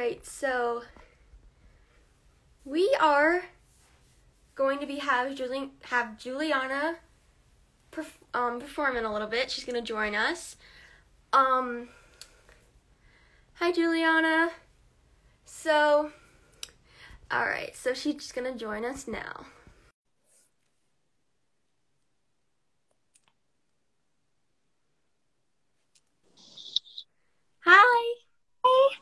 right, so we are going to have Juliana perform in a little bit. She's going to join us. Hi, Juliana. So, all right, so she's going to join us now. Hi. Hey,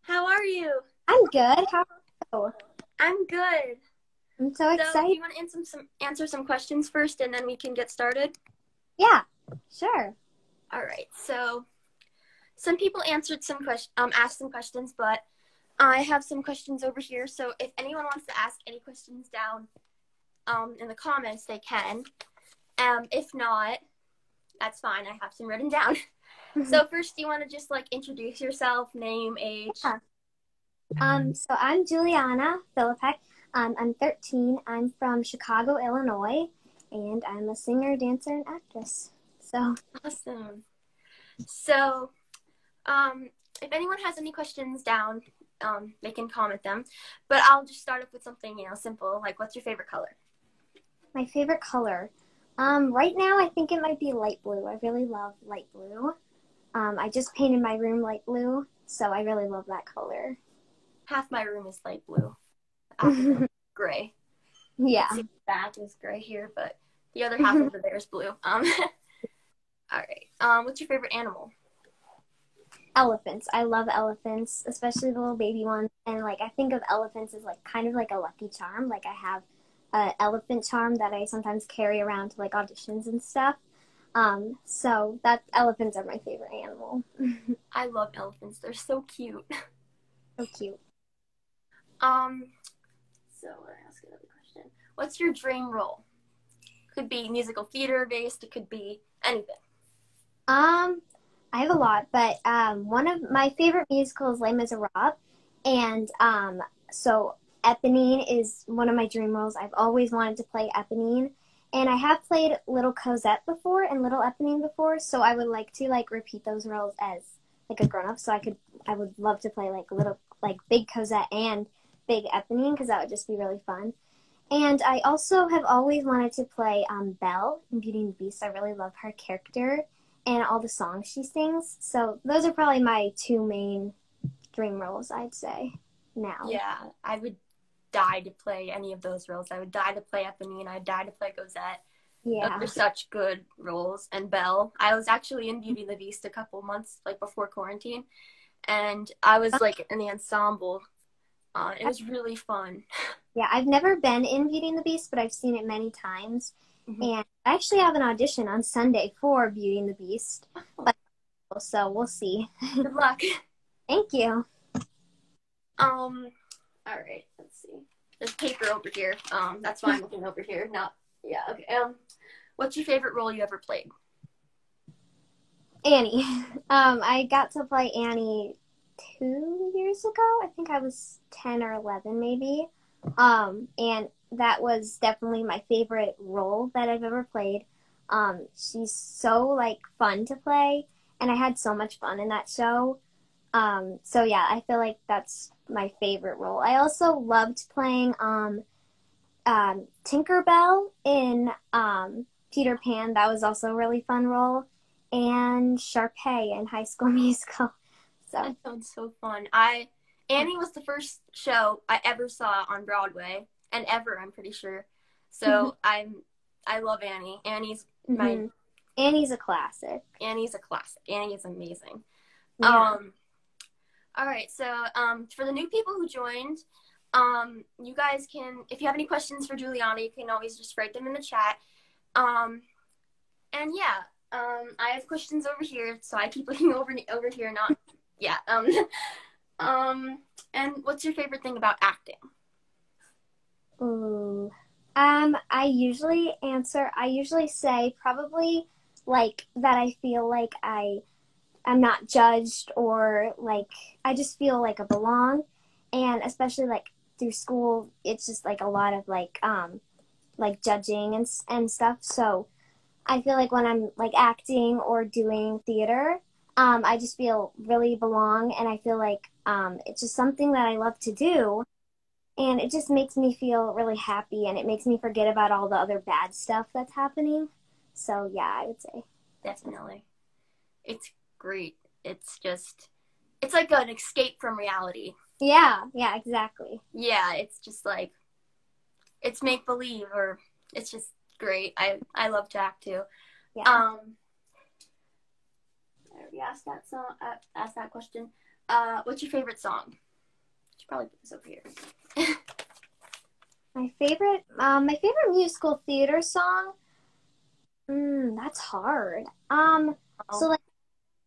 How are you? I'm good. How are you? I'm good. I'm so So, excited. do you want to answer some questions first, and then we can get started? Yeah, sure. All right. So, some people asked some questions, but I have some questions over here. So, if anyone wants to ask any questions down in the comments, they can. If not, that's fine. I have some written down. So, first, do you want to just introduce yourself, name, age? Yeah. So I'm Juliana Filapek. I'm 13. I'm from Chicago, Illinois, and I'm a singer, dancer, and actress. So Awesome. So, if anyone has any questions down, they can comment them. But I'll just start off with something, simple. Like, what's your favorite color? my favorite color. Right now I think it might be light blue. I really love light blue. I just painted my room light blue, so I really love that color. Half my room is light blue. Half of it is gray. Yeah. The back is gray here, but the other half over there is blue. All right. What's your favorite animal? Elephants. I love elephants, especially the little baby ones. And I think of elephants as kind of like a lucky charm. I have an elephant charm that I sometimes carry around to auditions and stuff. So elephants are my favorite animal. I love elephants. They're so cute. So cute. So let me ask another question. What's your dream role? Could be musical theater based. It could be anything. I have a lot, but one of my favorite musicals is Les Miserables, and so Eponine is one of my dream roles. I've always wanted to play Eponine, and I have played Little Cosette before and Little Eponine before, so I would like to repeat those roles as a grown up. So I would love to play Big Cosette and Big Eponine, because that would just be really fun. And I also have always wanted to play Belle in Beauty and the Beast. I really love her character and all the songs she sings. So those are probably my two main dream roles, I'd say, now. Yeah, I would die to play any of those roles. I would die to play Eponine. I'd die to play Cosette. Yeah. Those are such good roles. And Belle. I was actually in Beauty and the Beast a couple months, before quarantine. And I was, in the ensemble. It was really fun. Yeah, I've never been in Beauty and the Beast, but I've seen it many times. Mm-hmm. And I actually have an audition on Sunday for Beauty and the Beast. So we'll see. Good luck. Thank you. All right, let's see. There's paper over here. That's why I'm looking over here. Yeah, okay. What's your favorite role you ever played? Annie. I got to play Annie 2 years ago. I think I was 10 or 11 maybe. And that was definitely my favorite role that I've ever played. She's so fun to play, and I had so much fun in that show. So yeah, I feel like that's my favorite role. I also loved playing Tinkerbell in Peter Pan. That was also a really fun role. And Sharpay in High School Musical. So that sounds so fun. Annie was the first show I ever saw on Broadway, and ever, I'm pretty sure. So I love Annie. Annie's Annie's a classic. Annie's a classic. Annie is amazing. Yeah. All right. So for the new people who joined, you guys can, if you have any questions for Juliana, you can always just write them in the chat. And yeah, I have questions over here, so I keep looking over here. Yeah. And what's your favorite thing about acting? Ooh. I usually say probably that I feel like I'm not judged, or I just feel like I belong. And especially through school, it's just a lot of judging and stuff. So I feel like when I'm acting or doing theater, I just feel really belong, and I feel like It's just something that I love to do, and it just makes me feel really happy, and it makes me forget about all the other bad stuff that's happening. So yeah, I would say. Definitely. It's great. It's like an escape from reality. Yeah, yeah, exactly. Yeah, it's just like, it's make believe, or it's just great. I love to act too. Yeah. I already asked that song. Asked that question. What's your favorite song? I should probably put this over here. My favorite musical theater song. That's hard. So like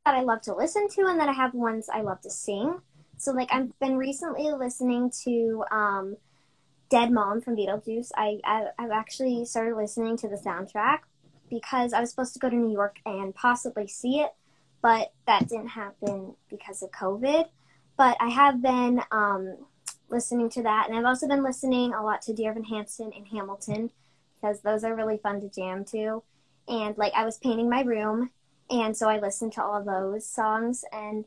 that I love to listen to, and then I have ones I love to sing. So like I've been recently listening to Dead Mom from Beetlejuice. I've actually started listening to the soundtrack because I was supposed to go to New York and possibly see it, but that didn't happen because of COVID. But I have been listening to that, and I've also been listening a lot to Dear Evan Hansen and Hamilton because those are really fun to jam to. And like I was painting my room, and so I listened to all of those songs, and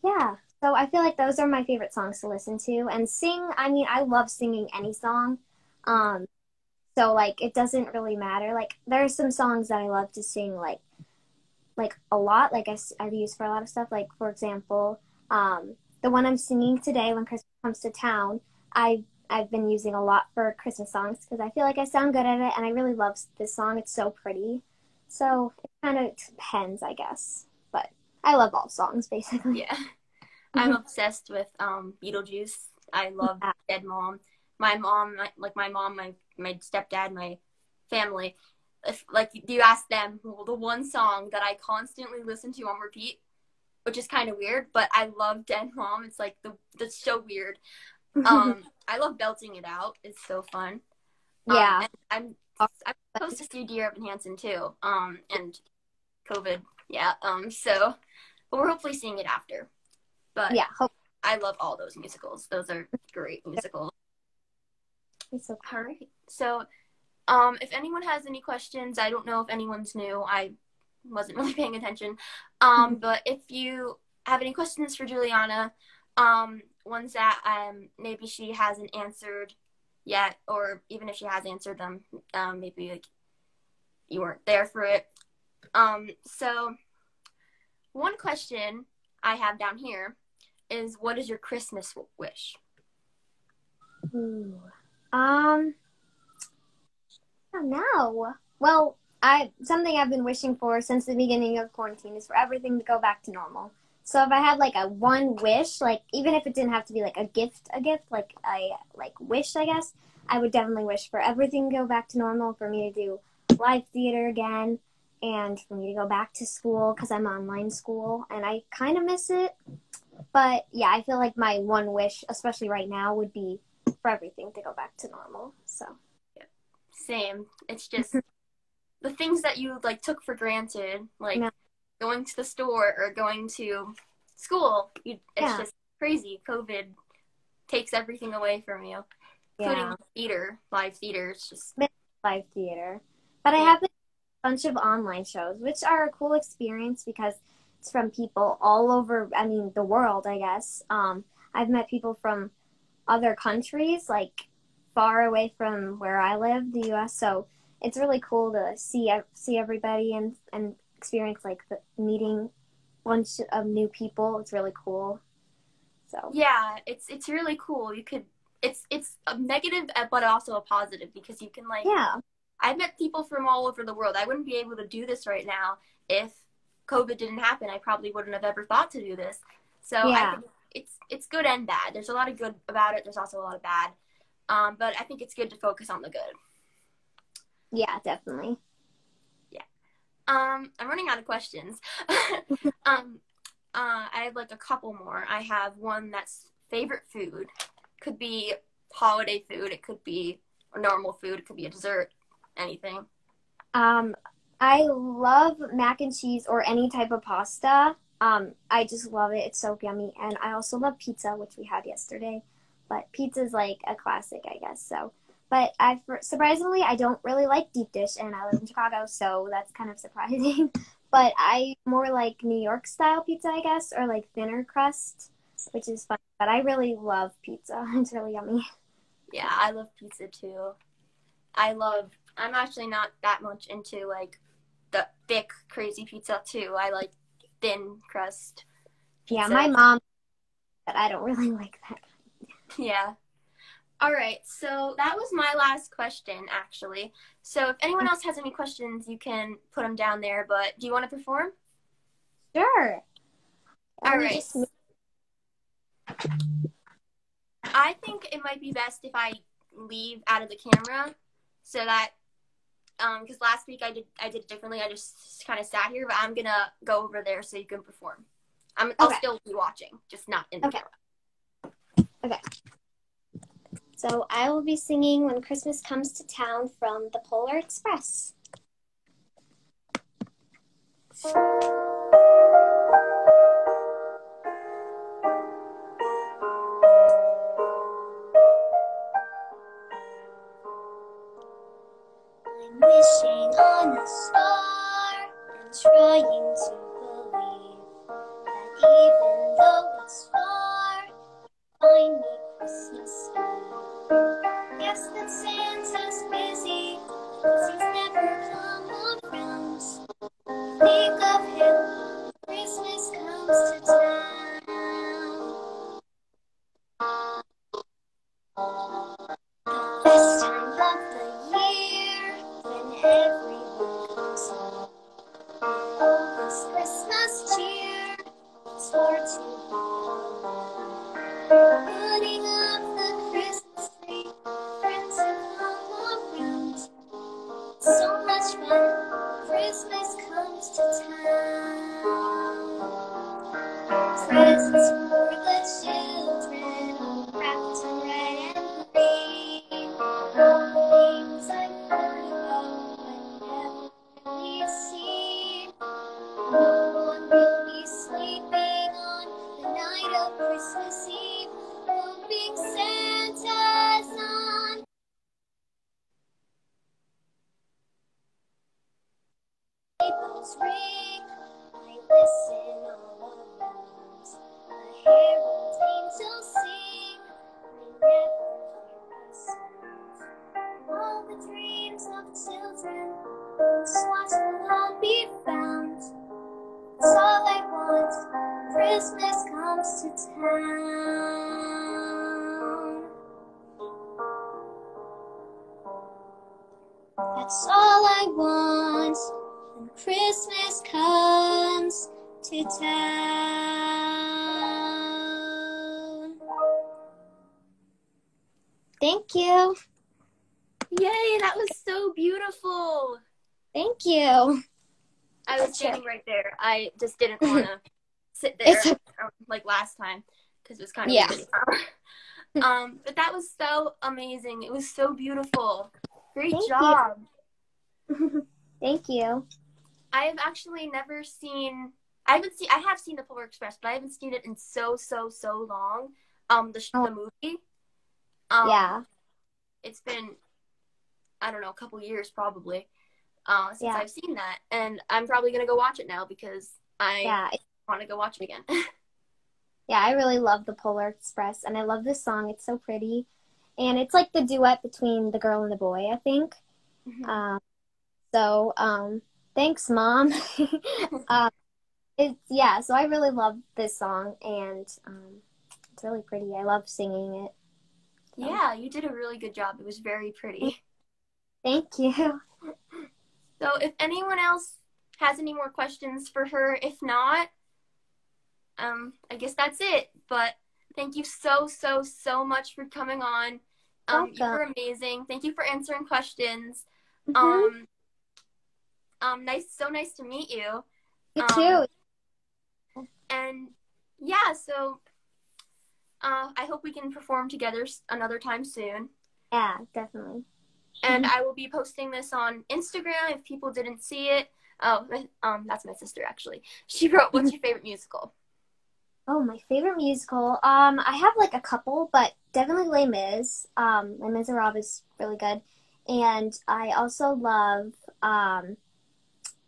yeah. So I feel like those are my favorite songs to listen to and sing. I mean, I love singing any song. So like it doesn't really matter. Like there are some songs that I love to sing like a lot. Like I've used for a lot of stuff. Like for example, the one I'm singing today, When Christmas Comes to Town, I've been using a lot for Christmas songs because I feel like I sound good at it, and I really love this song. It's so pretty. So it kind of depends, I guess. But I love all songs basically. Yeah. I'm obsessed with Beetlejuice. I love Dead Mom. My mom, my stepdad, my family. If like you ask them, well, the one song that I constantly listen to on repeat, which is kind of weird, but I love Dead Mom. It's like that's so weird. I love belting it out. It's so fun. Yeah. And I'm supposed to see Dear Evan Hansen too. And COVID. Yeah. So, but we're hopefully seeing it after. But yeah, I love all those musicals. Those are great musicals. It's okay. All right. So, if anyone has any questions, I don't know if anyone's new. I wasn't really paying attention. But if you have any questions for Juliana, ones that maybe she hasn't answered yet, or even if she has answered them, maybe like you weren't there for it. So one question I have down here is, what is your Christmas wish? Ooh. I don't know. Well, something I've been wishing for since the beginning of quarantine is for everything to go back to normal. So if I had like a one wish, like even if it didn't have to be like a gift, like I wish, I guess, I would definitely wish for everything to go back to normal, for me to do live theater again, and for me to go back to school because I'm online school and I kind of miss it. But yeah, I feel like my one wish, especially right now, would be for everything to go back to normal. So yeah. Same. It's just the things that you like took for granted, like going to the store or going to school. It's just crazy. COVID takes everything away from you, including live theater. It's just live theater. But I have a bunch of online shows, which are a cool experience because it's from people all over, I mean, the world, I guess. I've met people from other countries, like far away from where I live, the U.S., so it's really cool to see everybody and experience like meeting a bunch of new people. It's really cool. So yeah, it's really cool. It's a negative but also a positive because you can I've met people from all over the world. I wouldn't be able to do this right now if COVID didn't happen. I probably wouldn't have ever thought to do this. So I think it's good and bad. There's a lot of good about it. There's also a lot of bad. But I think it's good to focus on the good. Yeah, definitely. Yeah. I'm running out of questions. I have like a couple more. I have one that's favorite food. Could be holiday food. It could be a normal food. It could be a dessert. Anything. I love mac and cheese or any type of pasta. I just love it. It's so yummy. And I also love pizza, which we had yesterday. But pizza's like a classic, I guess. So, but surprisingly, I don't really like deep dish, and I live in Chicago, so that's kind of surprising. But I more like New York style pizza, I guess, or like thinner crust, which is fun but I really love pizza. It's really yummy. Yeah, I love pizza too. I'm actually not that much into like the thick, crazy pizza too. I like thin crust pizza. Yeah, my mom, but I don't really like that. Yeah. All right, so that was my last question, actually. So if anyone else has any questions, you can put them down there, but do you want to perform? Sure. All right. I think it might be best if I leave out of the camera so that, because last week I did it differently. I just kind of sat here, but I'm going to go over there so you can perform. I'll still be watching, just not in the camera. Okay. So I will be singing When Christmas Comes to Town from the Polar Express. I'm wishing on a star and trying to believe that even though it's far, find me Christmas Eve. Guess that Santa's busy, 'cause he's never come around. Think of him when Christmas comes to town. This time of the year, when everyone comes home, all this Christmas cheer, it's hard to be alone. Putting up the Christmas tree, friends have come around. So much fun, Christmas comes to town. Presents for the children, all wrapped in red and green. All the things I've heard about but never really seen. No one will be sleeping on the night of Christmas Eve, hoping Santa's on. Bells ring, I listen all around. The herald angels sing, I never hear a sound. All the dreams of children, swatch will all be found. It's all I want, Christmas comes to town. That's all I want when Christmas comes to town. Thank you. Yay, that was so beautiful. Thank you. I was standing right there. I just didn't want to sit there like last time because it was kind of weird. But that was so amazing. It was so beautiful. Great job. Thank you. I have actually never seen. I have seen the Polar Express, but I haven't seen it in so long. The movie. It's been, I don't know, a couple years probably since I've seen that, and I'm probably gonna go watch it now because I want to go watch it again. Yeah, I really love the Polar Express, and I love this song. It's so pretty, and it's like the duet between the girl and the boy, I think. Mm-hmm. Thanks, Mom. So I really love this song, and it's really pretty. I love singing it. So. Yeah, you did a really good job. It was very pretty. Thank you. So if anyone else has any more questions for her, if not, I guess that's it. But thank you so much for coming on. You were amazing. Thank you for answering questions. Mm-hmm. So nice to meet you. You too. And yeah, so I hope we can perform together another time soon. Yeah, definitely. And I will be posting this on Instagram if people didn't see it. Oh, that's my sister actually. She wrote, "What's your favorite musical?" Oh, my favorite musical. I have like a couple, but definitely Les Mis. Les Miserables is really good, and I also love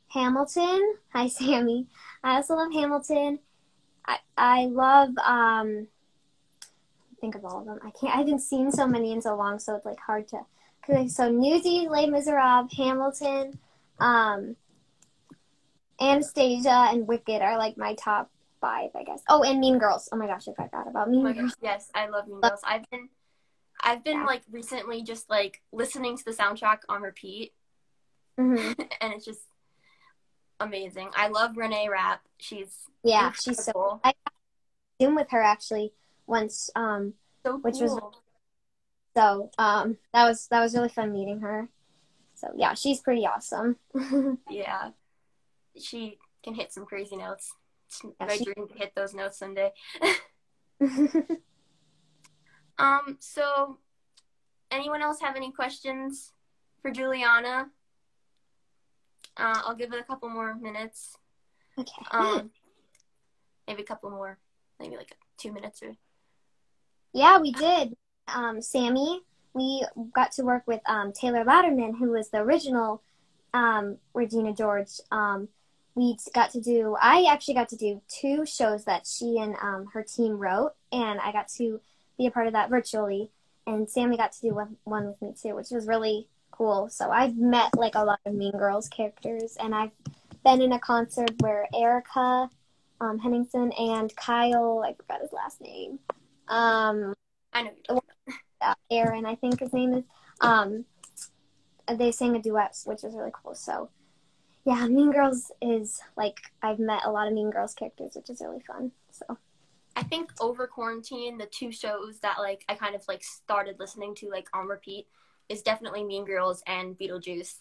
Hamilton. Hi, Sammy. I also love Hamilton. I love think of all of them. I haven't seen so many in so long, so it's like hard to. So Newsies, Les Miserables, Hamilton, Anastasia, and Wicked are like my top 5, I guess. Oh, and Mean Girls. Oh my gosh, I forgot about Mean Girls. Yes, I love Mean Girls. I've been like recently just like listening to the soundtrack on repeat, and it's just amazing. I love Renee Rapp. She's incredible. She's so cool. I got to Zoom with her actually once, so which cool. was that was really fun meeting her. So yeah, she's pretty awesome. Yeah, she can hit some crazy notes. It's my dream to hit those notes someday. So anyone else have any questions for Juliana? I'll give it a couple more minutes. Okay. Maybe a couple more, maybe like 2 minutes or. Yeah, we did. Sammy, we got to work with Taylor Latterman, who was the original Regina George. I actually got to do 2 shows that she and her team wrote, and I got to be a part of that virtually. And Sammy got to do one with me too, which was really cool. So I've met like a lot of Mean Girls characters, and I've been in a concert where Erica Henningsen and Kyle, I forgot his last name. I know. Aaron, I think his name is. They sang a duet, which was really cool. So, yeah, Mean Girls is like I've met a lot of Mean Girls characters, which is really fun. So, I think over quarantine, the 2 shows that like I kind of like started listening to like on repeat is definitely Mean Girls and Beetlejuice.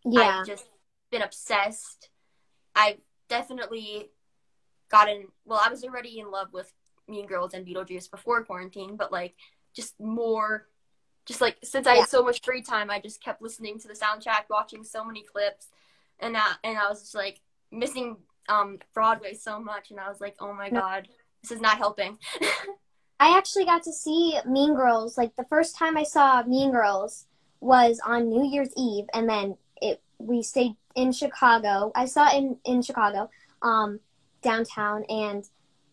Yeah, I've just been obsessed. I've definitely gotten. Well, I was already in love with Mean Girls and Beetlejuice before quarantine, but like just more, just like since I had so much free time, I just kept listening to the soundtrack, watching so many clips, and I was just like missing Broadway so much, and I was like, oh my god, this is not helping. I actually got to see Mean Girls. Like the first time I saw Mean Girls was on New Year's Eve, and then we stayed in Chicago. I saw it in Chicago, downtown, and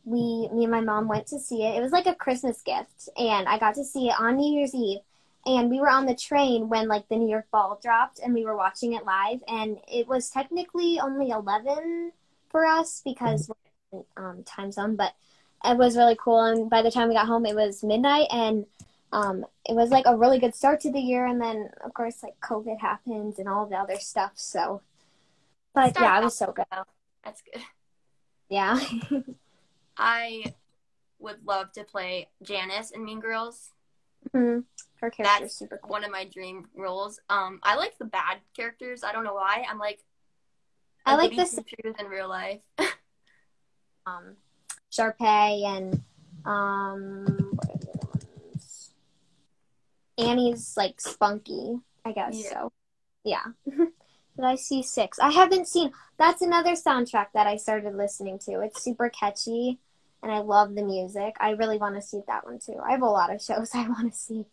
me and my mom went to see it. It was like a Christmas gift, and I got to see it on New Year's Eve. And we were on the train when like the New York Ball dropped, and we were watching it live. And it was technically only 11 for us because we're in time zone, but it was really cool. And by the time we got home, it was midnight, and it was like a really good start to the year. And then of course like COVID happened and all the other stuff. So, but yeah, it was so good. That's good. Yeah. I would love to play Janice in Mean Girls. Mm-hmm. Her character is super cool. One of my dream roles. I like the bad characters. I don't know why. I'm like, I like this in real life. Sharpay and what are the other ones? Annie's like spunky, I guess. Yeah. So, yeah. Did I see 6? I haven't seen. That's another soundtrack that I started listening to. It's super catchy, and I love the music. I really want to see that one too. I have a lot of shows I want to see.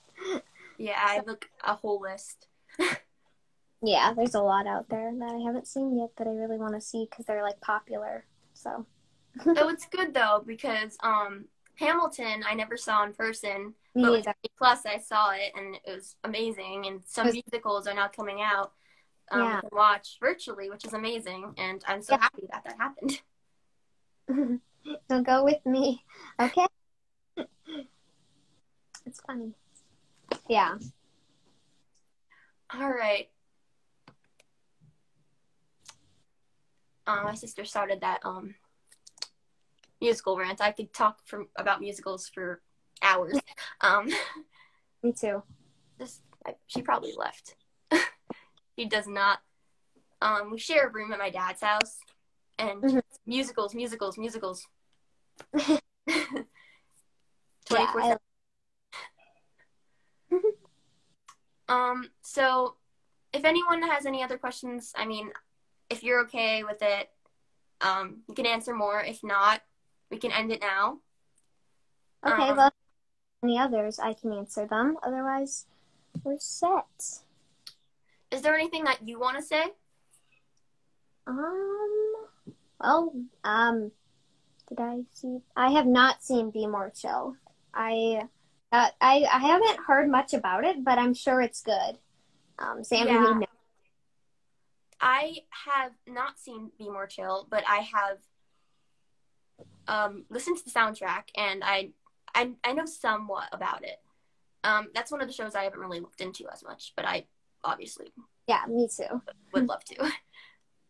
Yeah, I have a whole list. Yeah, there's a lot out there that I haven't seen yet that I really want to see because they're like popular. So. So it's good though because Hamilton I never saw in person, but with Plus I saw it and it was amazing. And some musicals are now coming out. You can watch virtually, which is amazing, and I'm so happy that happened. So go with me, okay? It's funny. Yeah. All right. My sister started that musical rant. I could talk about musicals for hours. Me too. She probably left. She does not. We share a room at my dad's house, and musicals. 24/7. So if anyone has any other questions, I mean, if you're okay with it, you can answer more. If not, we can end it now. Okay, well, any others, I can answer them. Otherwise, we're set. Is there anything that you want to say? Well, did I see? I have not seen Be More Chill. I I haven't heard much about it, but I'm sure it's good. Sammy, you Yeah, know. I have not seen Be More Chill, but I have listened to the soundtrack, and I know somewhat about it. That's one of the shows I haven't really looked into as much, but I obviously Yeah, me too. would love to.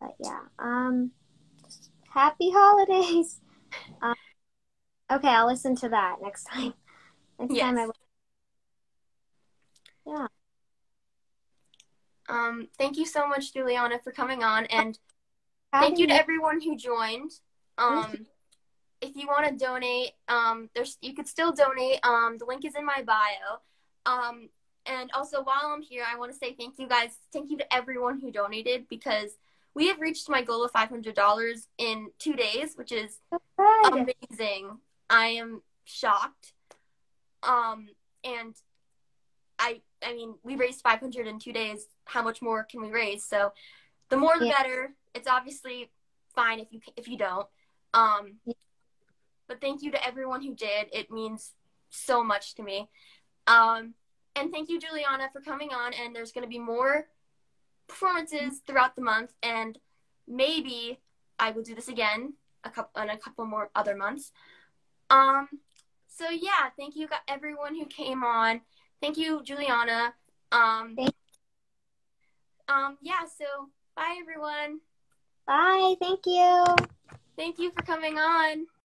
But yeah, happy holidays. Um, okay, I'll listen to that next time. Next time Yes. yeah. Thank you so much, Juliana, for coming on, and thank Having you to me. everyone who joined. Thank you. If you want to donate, you could still donate. The link is in my bio. And also while I'm here, I want to say thank you guys. Thank you to everyone who donated, because we have reached my goal of $500 in 2 days, which is Good. amazing. I am shocked. And I mean, we raised 500 in 2 days. How much more can we raise? So the more the Yeah. better. It's obviously fine if you don't. Um, but thank you to everyone who did. It means so much to me. And thank you, Juliana, for coming on. And there's going to be more performances throughout the month, and maybe I will do this again in a couple more other months. So yeah, thank you everyone who came on. Thank you, Juliana. Thank Yeah, so bye everyone. Bye. Thank you. Thank you for coming on.